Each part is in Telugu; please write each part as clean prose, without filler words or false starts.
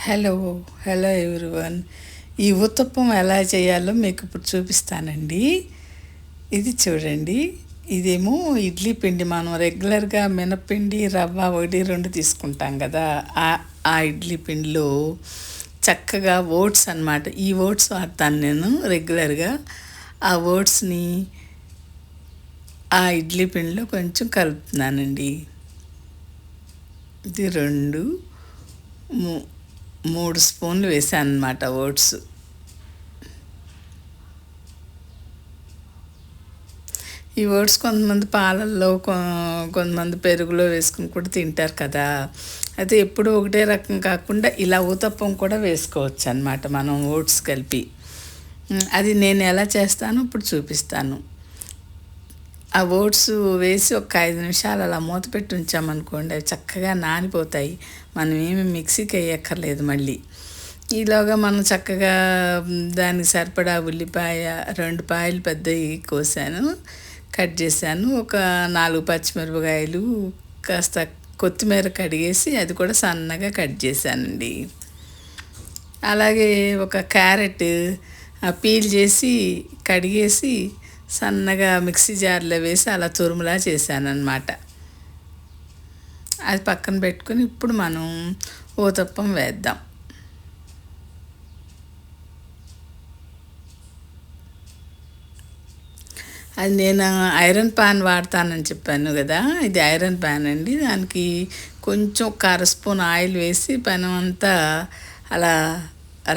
Hello hello everyone. ఈ ఉత్తప్పం ఎలా చేయాలో మీకు ఇప్పుడు చూపిస్తానండి. ఇది చూడండి. ఇదేమో ఇడ్లీ పిండి. మనం రెగ్యులర్గా మినప్పిండి రవ్వ 1 2 తీసుకుంటాం కదా, ఆ ఆ ఇడ్లీ పిండిలో చక్కగా ఓట్స్ అన్నమాట. ఈ ఓట్స్ వాడతాను నేను రెగ్యులర్గా. ఆ ఓట్స్ని ఆ ఇడ్లీ పిండిలో కొంచెం కలుపుతున్నానండి. ఇది 2 3 స్పూన్లు వేసాను అనమాట ఓట్స్. ఈ ఓట్స్ కొంతమంది పాలల్లో, కొంతమంది పెరుగులో వేసుకుని కూడా తింటారు కదా. అయితే ఎప్పుడు ఒకటే రకం కాకుండా ఇలా ఊతప్పం కూడా వేసుకోవచ్చు అనమాట మనం ఓట్స్ కలిపి. అది నేను ఎలా చేస్తానో ఇప్పుడు చూపిస్తాను. ఆ ఓట్స్ వేసి ఒక 5 నిమిషాలు అలా మూత పెట్టి ఉంచామనుకోండి, అవి చక్కగా నానిపోతాయి. మనం ఏమి మిక్సీకి వేయక్కర్లేదు మళ్ళీ. ఈలోగా మనం చక్కగా దానికి సరిపడా ఉల్లిపాయ 2 పాయలు పెద్దవి కోసాను, కట్ చేశాను. ఒక 4 పచ్చిమిరపకాయలు, కాస్త కొత్తిమీర కడిగేసి అది కూడా సన్నగా కట్ చేశానండి. అలాగే ఒక క్యారెట్ పీల్ చేసి కడిగేసి సన్నగా మిక్సీ జార్లో వేసి అలా తురుములా చేశానన్నమాట. అది పక్కన పెట్టుకుని ఇప్పుడు మనం ఊతప్పం వేద్దాం. అది నేను ఐరన్ పాన్ వాడతానని చెప్పాను కదా, ఇది ఐరన్ పాన్ అండి. దానికి కొంచెం ఒక 1/2 స్పూన్ ఆయిల్ వేసి పెనం అంతా అలా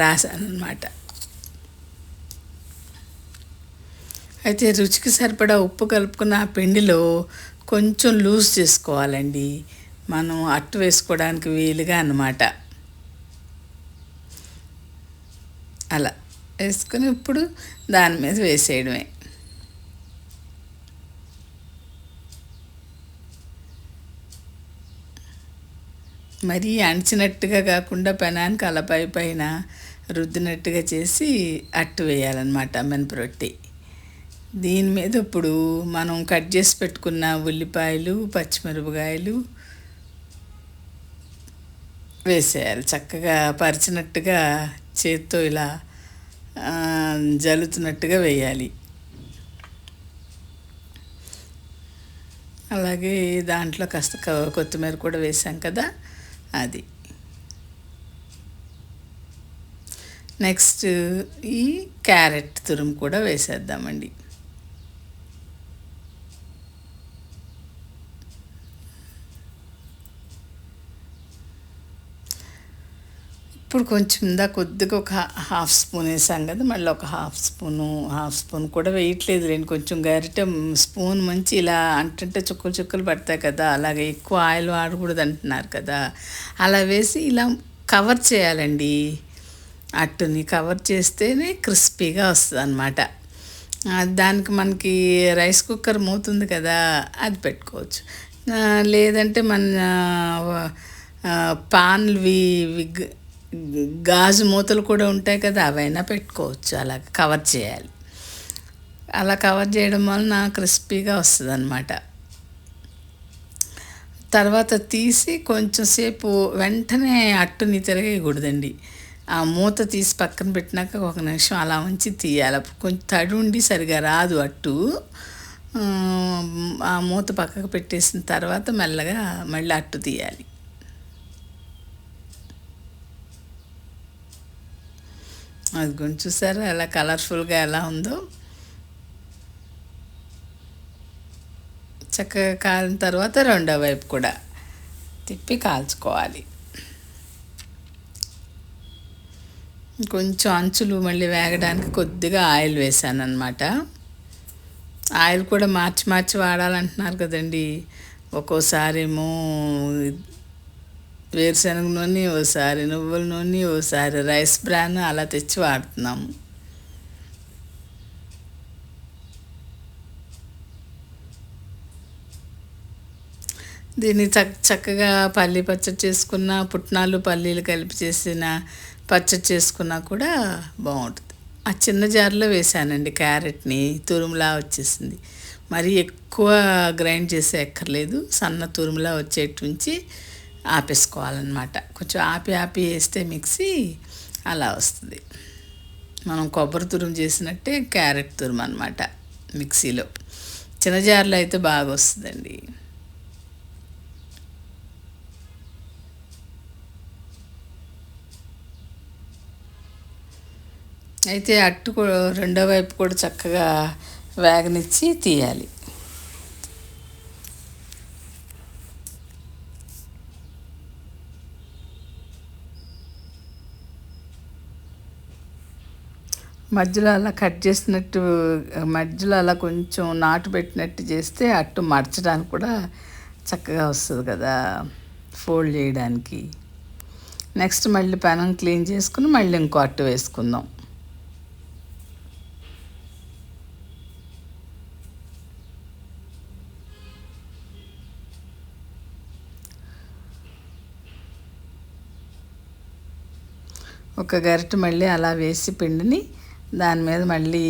రాశాను అనమాట. అయితే రుచికి సరిపడా ఉప్పు కలుపుకున్న ఆ పిండిలో కొంచెం లూజ్ చేసుకోవాలండి, మనం అట్టు వేసుకోవడానికి వీలుగా అన్నమాట. అలా వేసుకుని ఇప్పుడు దాని మీద వేసేయడమే. మరీ అణిచినట్టుగా కాకుండా పెనానికి అలా పైన రుద్దినట్టుగా చేసి అట్టు వేయాలన్నమాట మినపరొట్టి. దీని మీద ఇప్పుడు మనం కట్ చేసి పెట్టుకున్న ఉల్లిపాయలు, పచ్చిమిరపకాయలు వేసేయాలి. చక్కగా పరిచినట్టుగా చేత్తో ఇలా జల్లుతున్నట్టుగా వేయాలి. అలాగే దాంట్లో కాస్త కొత్తిమీర కూడా వేసాం కదా, అది. నెక్స్ట్ ఈ క్యారెట్ తురుము కూడా వేసేద్దామండి. ఇప్పుడు కొంచెం కొద్దిగా ఒక 1/2 స్పూన్ వేసాం కదా, మళ్ళీ ఒక హాఫ్ స్పూన్ కూడా వేయట్లేదు లేండి. కొంచెం గరిటె స్పూన్ మంచి ఇలా అంటుంటే చుక్కలు చుక్కలు పడతాయి కదా, అలాగే ఎక్కువ ఆయిల్ వాడకూడదు అంటున్నారు కదా. అలా వేసి ఇలా కవర్ చేయాలండి. అట్టుని కవర్ చేస్తేనే క్రిస్పీగా వస్తుంది అన్నమాట. దానికి మనకి రైస్ కుక్కర్ మూత ఉంది కదా, అది పెట్టుకోవచ్చు. లేదంటే మన పాన్వి గాజు మూతలు కూడా ఉంటాయి కదా, అవైనా పెట్టుకోవచ్చు. అలా కవర్ చేయాలి. అలా కవర్ చేయడం వలన క్రిస్పీగా వస్తుంది అన్నమాట. తర్వాత తీసి కొంచెం సేపు వెంటనే అట్టుని తిరగకూడదండి. ఆ మూత తీసి పక్కన పెట్టినాక 1 నిమిషం అలా ఉంచి తీయాలి. కొంచెం తడి ఉండి సరిగా రాదు అట్టు. ఆ మూత పక్కకు పెట్టేసిన తర్వాత మెల్లగా మళ్ళీ అట్టు తీయాలి. అది కొంచెం చూసారా ఎలా కలర్ఫుల్గా ఎలా ఉందో. చక్కగా కాలిన తర్వాత రెండో వైపు కూడా తిప్పి కాల్చుకోవాలి. కొంచెం అంచులు మళ్ళీ వేగడానికి కొద్దిగా ఆయిల్ వేసాను అన్నమాట. ఆయిల్ కూడా మార్చి మార్చి వాడాలంటున్నారు కదండి. ఒక్కోసారి ఏమో వేరుశనగ నూనె, ఓసారి నువ్వుల నూనె, ఓసారి రైస్ బ్రాన్ అలా తెచ్చి వాడుతున్నాము. దీన్ని చక్కగా పల్లీ పచ్చడి చేసుకున్న, పుట్నాలు పల్లీలు కలిపి చేసిన పచ్చడి చేసుకున్నా కూడా బాగుంటుంది. ఆ చిన్న జార్లో వేసానండి క్యారెట్ని, తురుములా వచ్చేసింది. మరీ ఎక్కువ గ్రైండ్ చేసే ఎక్కర్లేదు, సన్న తురుములా వచ్చేట్టు ఉంచి ఆపేసుకోవాలన్నమాట. కొంచెం ఆపి ఆపి వేస్తే మిక్సీ అలా వస్తుంది. మనం కొబ్బరి తురుము చేసినట్టే క్యారెట్ తురుము అనమాట మిక్సీలో. చిన్న జార్లో అయితే బాగా వస్తుందండి. అయితే అట్టు రెండో వైపు కూడా చక్కగా వేగనిచ్చి తీయాలి. మధ్యలో అలా కట్ చేసినట్టు, మధ్యలో అలా కొంచెం నాటు పెట్టినట్టు చేస్తే అట్టు మడచడానికి కూడా చక్కగా వస్తుంది కదా, ఫోల్డ్ చేయడానికి. నెక్స్ట్ మళ్ళీ పెనం క్లీన్ చేసుకుని మళ్ళీ ఇంకో అట్టు వేసుకుందాం. ఒక గరిటె మళ్ళీ అలా వేసి పిండిని దాని మీద మళ్ళీ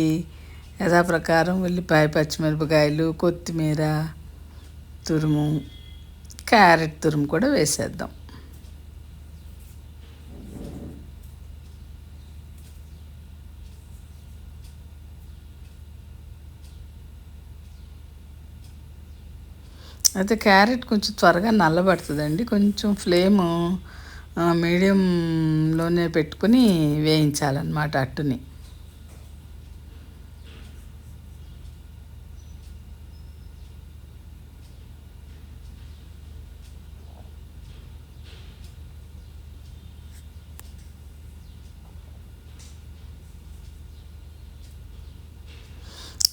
యథాప్రకారం ఉల్లిపాయ, పచ్చిమిరపకాయలు, కొత్తిమీర తురుము, క్యారెట్ తురుము కూడా వేసేద్దాం. అయితే క్యారెట్ కొంచెం త్వరగా నల్లబడుతుందండి. కొంచెం ఫ్లేము మీడియంలోనే పెట్టుకుని వేయించాలన్నమాట అట్టుని.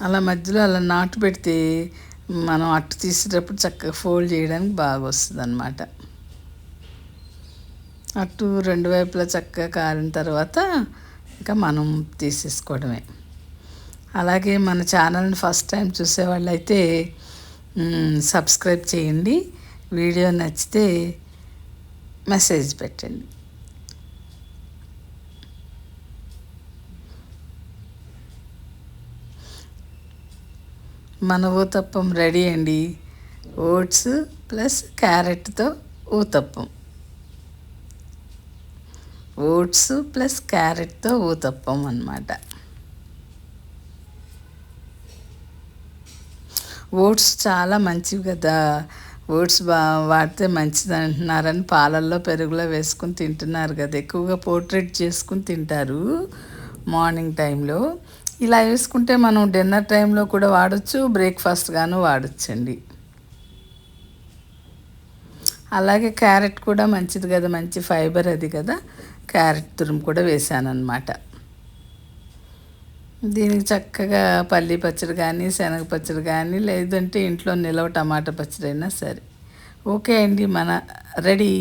అలా మధ్యలో అలా నాటు పెడితే మనం అట్టు తీసేటప్పుడు చక్కగా ఫోల్డ్ చేయడానికి బాగా వస్తుంది అన్నమాట. అట్టు రెండు వైపులా చక్కగా కాలిన తర్వాత ఇంకా మనం తీసేసుకోవడమే. అలాగే మన ఛానల్ని ఫస్ట్ టైం చూసేవాళ్ళు అయితే సబ్స్క్రైబ్ చేయండి. వీడియో నచ్చితే మెసేజ్ పెట్టండి. మన ఊతప్పం రెడీ అండి. ఓట్స్ ప్లస్ క్యారెట్తో ఊతప్పం. ఓట్స్ ప్లస్ క్యారెట్తో ఊతప్పం అన్నమాట. ఓట్స్ చాలా మంచివి కదా, ఓట్స్ వాడితే మంచిది అంటున్నారని పాలల్లో పెరుగులో వేసుకుని తింటున్నారు కదా, ఎక్కువగా పోర్ట్రేట్ చేసుకుని తింటారు మార్నింగ్ టైంలో. ఇలా వేసుకుంటే మనం డిన్నర్ టైంలో కూడా వాడచ్చు, బ్రేక్ఫాస్ట్ గాను వాడచ్చండి. అలాగే క్యారెట్ కూడా మంచిది కదా, మంచి ఫైబర్ అది కదా, క్యారెట్ తురుము కూడా వేసానన్నమాట. దీనికి చక్కగా పల్లి పచ్చడి కానీ, శనగ పచ్చడి కానీ, లేదంటే ఇంట్లో నిలవ టమాటా పచ్చడి అయినా సరే. ఓకే అండి, మన రెడీ.